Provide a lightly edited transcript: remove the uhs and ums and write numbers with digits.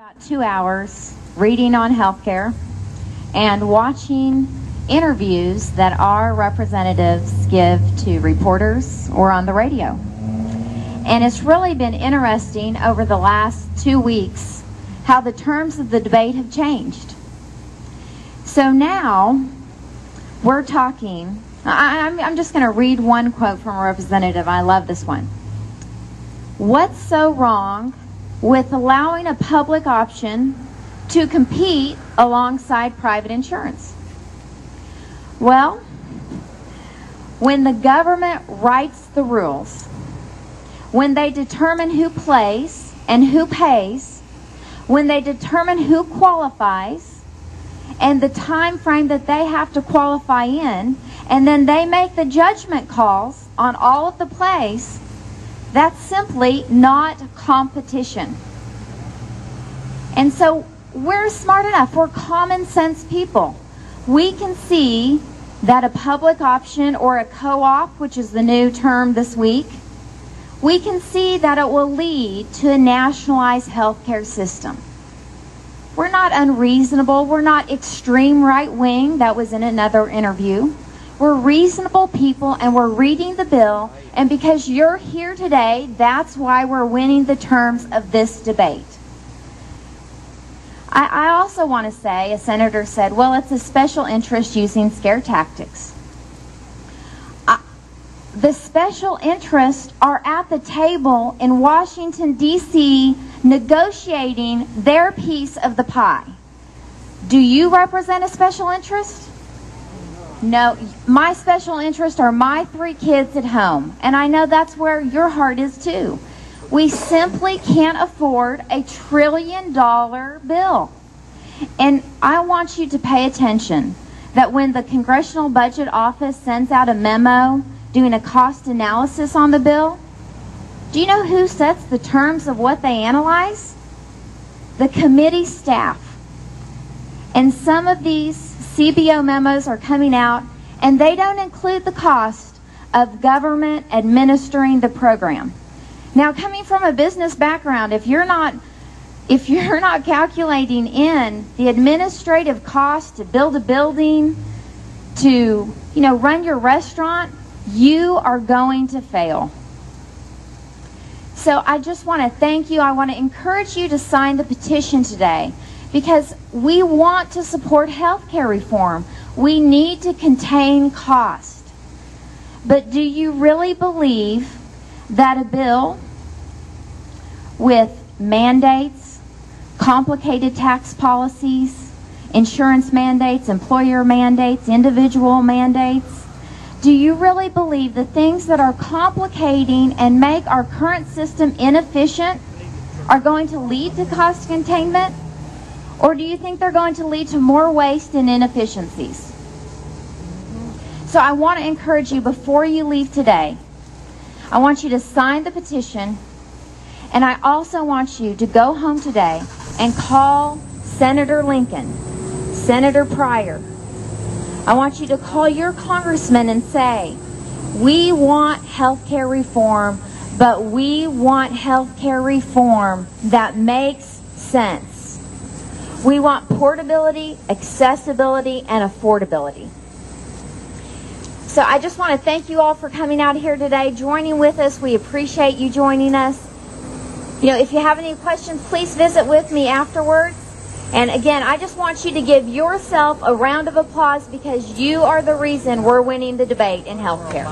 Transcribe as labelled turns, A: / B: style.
A: About 2 hours reading on healthcare and watching interviews that our representatives give to reporters or on the radio. And it's really been interesting over the last 2 weeks how the terms of the debate have changed. So now we're talking, I'm just going to read one quote from a representative. I love this one. What's so wrong with allowing a public option to compete alongside private insurance? Well, when the government writes the rules, when they determine who plays and who pays, when they determine who qualifies and the time frame that they have to qualify in, and then they make the judgment calls on all of the plays, that's simply not competition. And so we're smart enough, we're common sense people. We can see that a public option or a co-op, which is the new term this week, we can see that it will lead to a nationalized healthcare system. We're not unreasonable, we're not extreme right-wing, that was in another interview. We're reasonable people and we're reading the bill, and because you're here today, that's why we're winning the terms of this debate. I also want to say, a senator said, well, it's a special interest using scare tactics. The special interests are at the table in Washington, D.C., negotiating their piece of the pie. Do you represent a special interest? No, my special interest are my 3 kids at home, and I know that's where your heart is too. We simply can't afford a $1 trillion bill. And I want you to pay attention that when the Congressional Budget Office sends out a memo doing a cost analysis on the bill, do you know who sets the terms of what they analyze? The committee staff. And some of these CBO memos are coming out, and they don't include the cost of government administering the program. Now, coming from a business background, if you're not calculating in the administrative cost to build a building, to run your restaurant, you are going to fail. So I just want to thank you. I want to encourage you to sign the petition today, because we want to support health care reform. We need to contain cost. But do you really believe that a bill with mandates, complicated tax policies, insurance mandates, employer mandates, individual mandates, do you really believe the things that are complicating and make our current system inefficient are going to lead to cost containment? Or do you think they're going to lead to more waste and inefficiencies? So I want to encourage you, before you leave today, I want you to sign the petition, and I also want you to go home today and call Senator Lincoln, Senator Pryor. I want you to call your congressman and say, we want health care reform, but we want health care reform that makes sense. We want portability, accessibility, and affordability. So I just want to thank you all for coming out here today, joining with us. We appreciate you joining us. If you have any questions, please visit with me afterwards. And again, I just want you to give yourself a round of applause, because you are the reason we're winning the debate in healthcare.